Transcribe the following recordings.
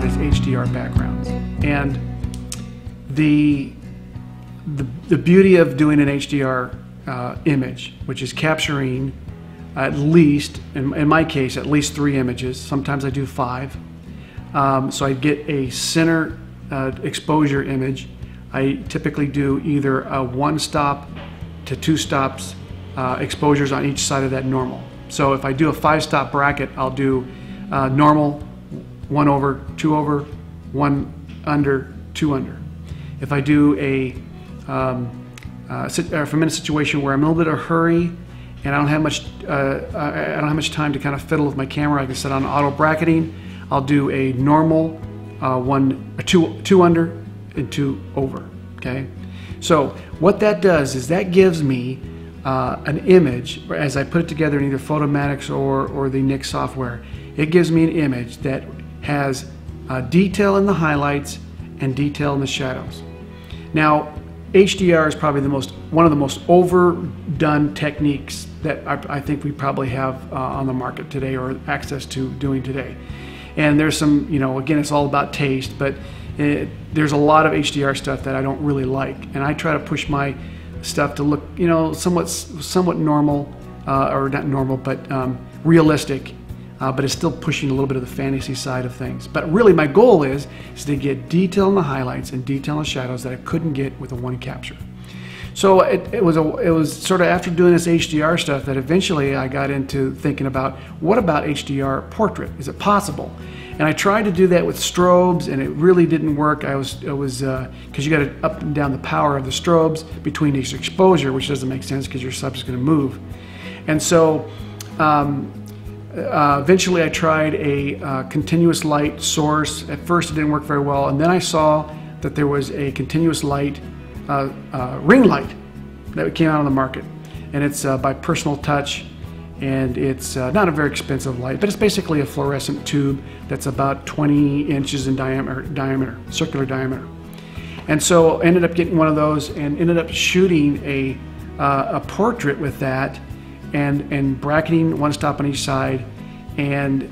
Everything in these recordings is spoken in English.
about is HDR backgrounds. And the beauty of doing an HDR image, which is capturing at least, in my case, at least 3 images. Sometimes I do 5. So I get a center exposure image. I typically do either a 1-stop to 2 stops exposures on each side of that normal. So if I do a 5-stop bracket, I'll do normal, 1 over, 2 over, 1 under, 2 under. If I do if I'm in a situation where I'm in a little bit of a hurry and I don't have much time to kind of fiddle with my camera, I can set on auto bracketing. I'll do a normal, 2 under and 2 over. Okay, so what that does is that gives me an image, as I put it together in either Photomatix or the Nik software. It gives me an image that has detail in the highlights and detail in the shadows. Now, HDR is probably one of the most overdone techniques that I think we probably have on the market today, or access to doing today. And there's some, again, it's all about taste, but there's a lot of HDR stuff that I don't really like, and I try to push my stuff to look, somewhat normal, or not normal, but realistic. But it's still pushing a little bit of the fantasy side of things. But really my goal is to get detail in the highlights and detail in the shadows that I couldn't get with a 1 capture. So it was sort of after doing this HDR stuff that eventually I got into thinking about, what about HDR portrait? Is it possible? And I tried to do that with strobes, and it really didn't work. Because you got to up and down the power of the strobes between each exposure, which doesn't make sense because your subject's going to move. And so eventually I tried a continuous light source. At first it didn't work very well, and then I saw that there was a continuous light ring light that came out on the market, and it's by Personal Touch, and it's not a very expensive light, but it's basically a fluorescent tube that's about 20 inches in diameter, circular diameter. And so I ended up getting one of those and ended up shooting a portrait with that, and bracketing 1 stop on each side, and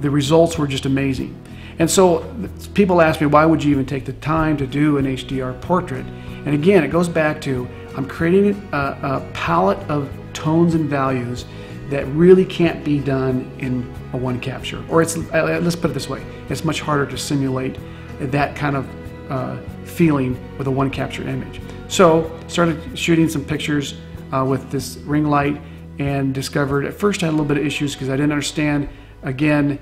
the results were just amazing. And so people ask me, why would you even take the time to do an HDR portrait? And again, it goes back to, I'm creating a palette of tones and values that really can't be done in a 1 capture. Or let's put it this way, it's much harder to simulate that kind of feeling with a 1 capture image. So started shooting some pictures with this ring light, and discovered, at first I had a little bit of issues because I didn't understand, again,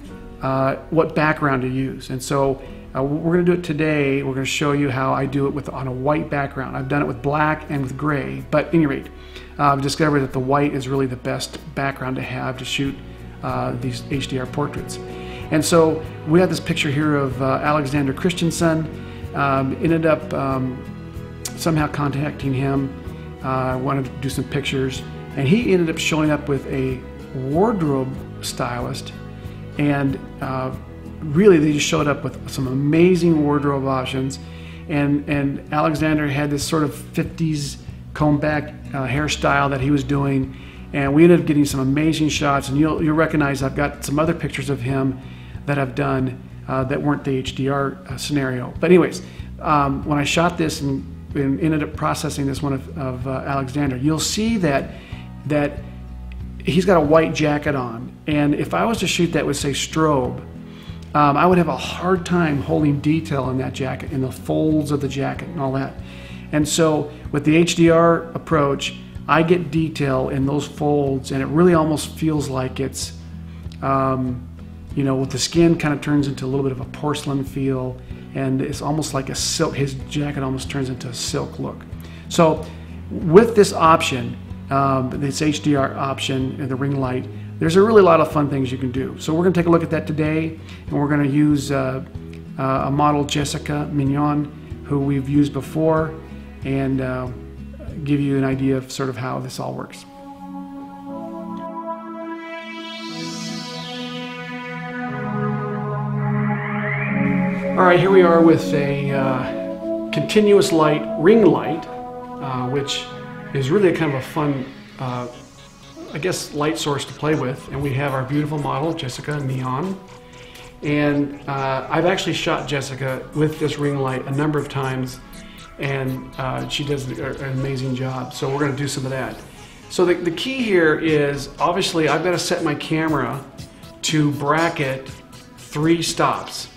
what background to use. And so we're going to do it today. We're going to show you how I do it on a white background. I've done it with black and with gray, but at any rate, I've discovered that the white is really the best background to have to shoot these HDR portraits. And so we have this picture here of Alexander Christensen. Ended up somehow contacting him. Wanted to do some pictures. And he ended up showing up with a wardrobe stylist, and really they just showed up with some amazing wardrobe options. And Alexander had this sort of 50s comb back hairstyle that he was doing, and we ended up getting some amazing shots. And you'll recognize I've got some other pictures of him that I've done that weren't the HDR scenario. But anyways, when I shot this and ended up processing this one of Alexander, you'll see that he's got a white jacket on, and if I was to shoot that with, say, strobe, I would have a hard time holding detail in that jacket, in the folds of the jacket and all that. And so with the HDR approach, I get detail in those folds, and it really almost feels like it's, with the skin kind of turns into a little bit of a porcelain feel, and it's almost like a silk. His jacket almost turns into a silk look. So with this option, this HDR option and the ring light, there's a really lot of fun things you can do. So we're going to take a look at that today, and we're going to use a model, Jessica Mion, who we've used before, and give you an idea of sort of how this all works. All right, here we are with a continuous light ring light, which is really a kind of a fun, I guess, light source to play with. And we have our beautiful model, Jessica Mion. And I've actually shot Jessica with this ring light a number of times, and she does an amazing job. So we're going to do some of that. So the key here is, obviously, I've got to set my camera to bracket 3 stops.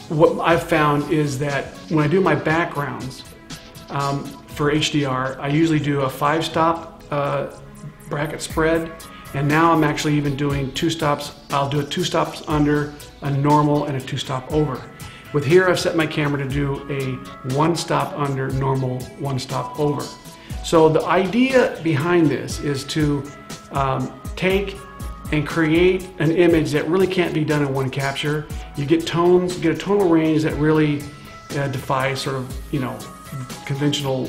What I've found is that when I do my backgrounds for HDR, I usually do a 5-stop bracket spread, and now I'm actually even doing 2 stops. I'll do a 2 stops under, a normal, and a 2-stop over. With here, I've set my camera to do a 1 stop under, normal, 1 stop over. So the idea behind this is to take and create an image that really can't be done in one capture. You get tones, you get a tonal range that really defies sort of, conventional,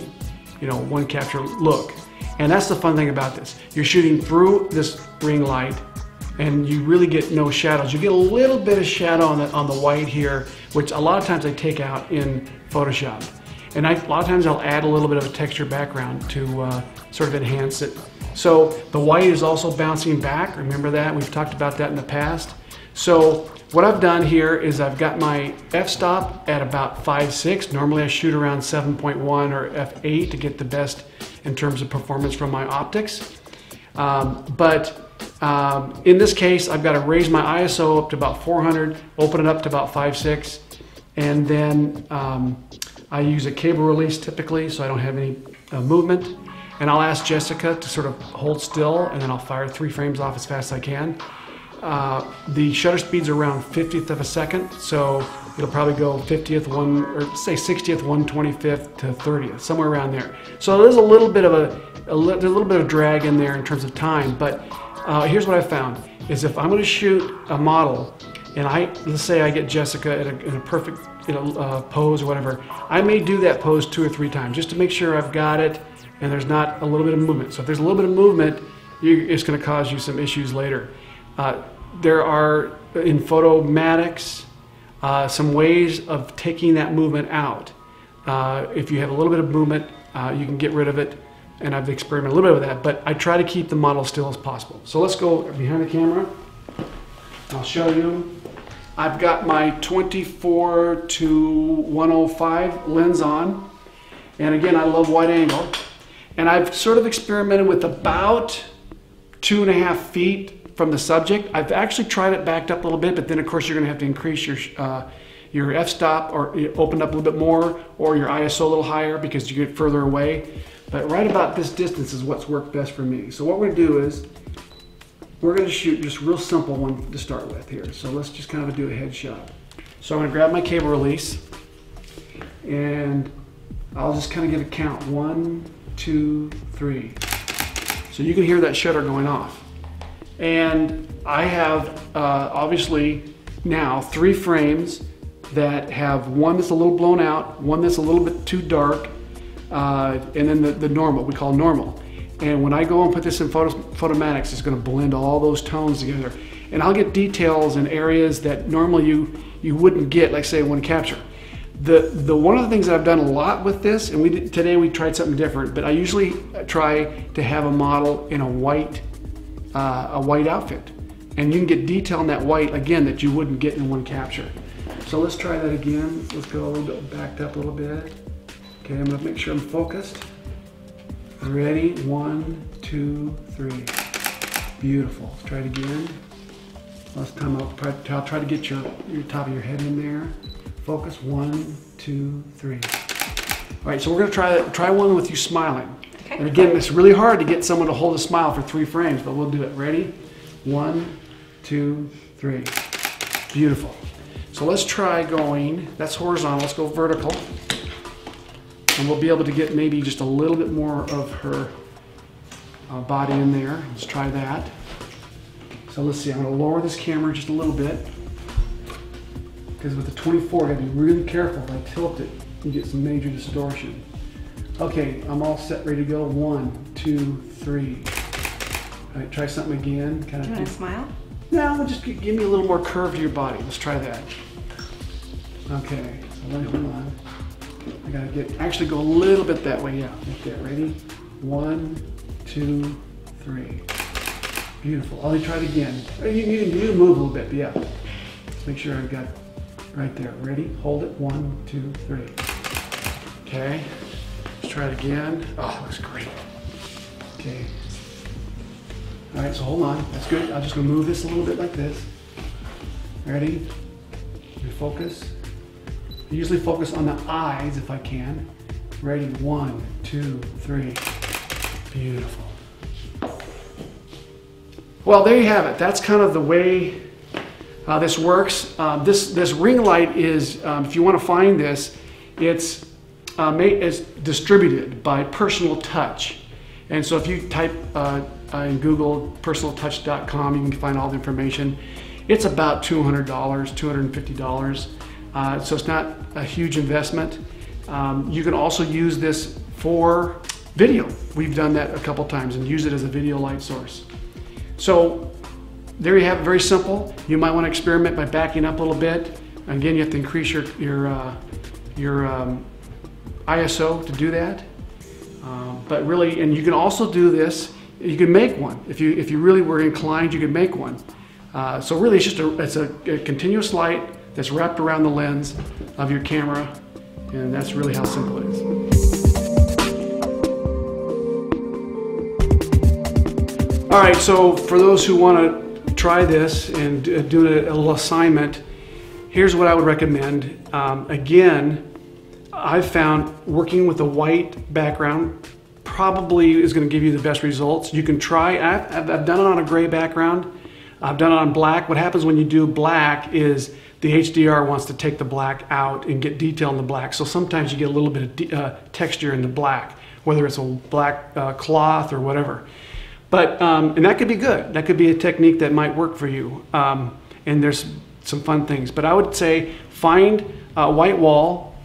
one capture look. And that's the fun thing about this. You're shooting through this ring light, and you really get no shadows. You get a little bit of shadow on the white here, which a lot of times I take out in Photoshop. And a lot of times I'll add a little bit of a texture background to sort of enhance it. So the white is also bouncing back. Remember that? We've talked about that in the past. So what I've done here is I've got my f-stop at about 5.6. Normally I shoot around 7.1 or f8 to get the best in terms of performance from my optics. In this case, I've got to raise my ISO up to about 400, open it up to about 5.6, and then I use a cable release typically, so I don't have any movement. And I'll ask Jessica to sort of hold still, and then I'll fire 3 frames off as fast as I can. The shutter speed's around 50th of a second, so it'll probably go 50th, or say 60th, 125th to 30th, somewhere around there. So there's a little bit of there's a little bit of drag in there in terms of time. But here's what I found: is if I'm going to shoot a model, and let's say I get Jessica in a perfect pose or whatever, I may do that pose 2 or 3 times just to make sure I've got it and there's not a little bit of movement. So if there's a little bit of movement, it's going to cause you some issues later. There are, in Photomatics, some ways of taking that movement out. If you have a little bit of movement, you can get rid of it, and I've experimented a little bit with that, but I try to keep the model still as possible. So let's go behind the camera. I'll show you. I've got my 24 to 105 lens on, and again, I love wide angle. And I've sort of experimented with about 2.5 feet from the subject. I've actually tried it backed up a little bit, but then of course you're going to have to increase your f-stop, or open up a little bit more, or your ISO a little higher because you get further away. But right about this distance is what's worked best for me. So what we're going to do is we're going to shoot just a real simple one to start with here. So let's just kind of do a headshot. So I'm going to grab my cable release, and I'll just kind of give a count. 1, 2, 3. So you can hear that shutter going off. And I have obviously now 3 frames that have one that's a little blown out, one that's a little bit too dark, and then the normal, we call normal. And when I go and put this in Photomatics, it's going to blend all those tones together. And I'll get details in areas that normally you wouldn't get, like say in one capture. One of the things that I've done a lot with this, and today we tried something different, but I usually try to have a model in a white outfit. And you can get detail in that white, again, that you wouldn't get in one capture. So let's try that again. Let's go a little bit backed up a little bit. Okay, I'm gonna make sure I'm focused. Ready? 1, 2, 3. Beautiful. Let's try it again. Last time I'll try to get your top of your head in there. Focus. 1, 2, 3. All right, so we're gonna try one with you smiling. Okay. And again, it's really hard to get someone to hold a smile for 3 frames, but we'll do it. Ready? 1, 2, 3. Beautiful. So let's try going, that's horizontal, let's go vertical. And we'll be able to get maybe just a little bit more of her body in there. Let's try that. So let's see, I'm gonna lower this camera just a little bit, because with the 24, I gotta be really careful. If I tilt it, you get some major distortion. Okay, I'm all set, ready to go. 1, 2, 3. All right, try something again. Do you want to smile? No, just give me a little more curve to your body. Let's try that. Okay, so let me, hold on. I gotta actually go a little bit that way. Yeah, like that. Ready? 1, 2, 3. Beautiful. I'll try it again. You can move a little bit, but yeah. Make sure I've got right there. Ready? Hold it. 1, 2, 3. Okay. Let's try it again. Oh, that looks great. Okay. All right, so hold on. That's good. I'm just gonna move this a little bit like this. Ready? Refocus. I usually focus on the eyes if I can. Ready? 1, 2, 3. Beautiful. Well, there you have it. That's kind of the way this works. This ring light is, if you want to find this, it's distributed by Personal Touch. And so if you type in Google personaltouch.com, you can find all the information. It's about $200, $250. So it's not a huge investment. You can also use this for video. We've done that a couple times and use it as a video light source. So there you have it, very simple. You might want to experiment by backing up a little bit. Again, you have to increase your ISO to do that. But really, and you can also do this. You can make one if you really were inclined. You could make one. So really, it's a continuous light that's wrapped around the lens of your camera, and that's really how simple it is. All right, so for those who want to try this and do a little assignment, here's what I would recommend. Again, I've found working with a white background probably is going to give you the best results. You can try, I've done it on a gray background. I've done it on black. What happens when you do black is the HDR wants to take the black out and get detail in the black. So sometimes you get a little bit of texture in the black, whether it's a black cloth or whatever. But, and that could be good. That could be a technique that might work for you. And there's some fun things. But I would say find a white wall,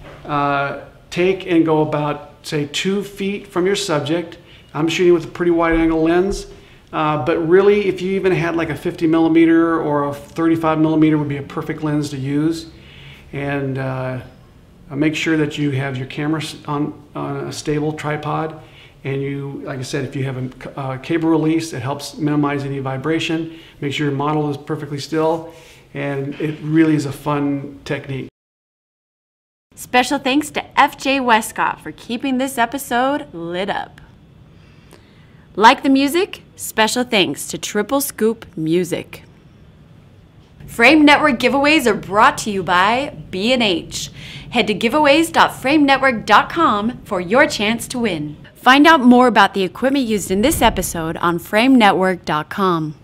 take and go about, say, 2 feet from your subject. I'm shooting with a pretty wide angle lens. But really, if you even had like a 50 millimeter or a 35 millimeter would be a perfect lens to use. And make sure that you have your camera on a stable tripod. And you, like I said, if you have a cable release, it helps minimize any vibration. Make sure your model is perfectly still. And it really is a fun technique. Special thanks to FJ Westcott for keeping this episode lit up. Like the music? Special thanks to Triple Scoop Music. Frame Network giveaways are brought to you by B&H. Head to giveaways.framenetwork.com for your chance to win. Find out more about the equipment used in this episode on framenetwork.com.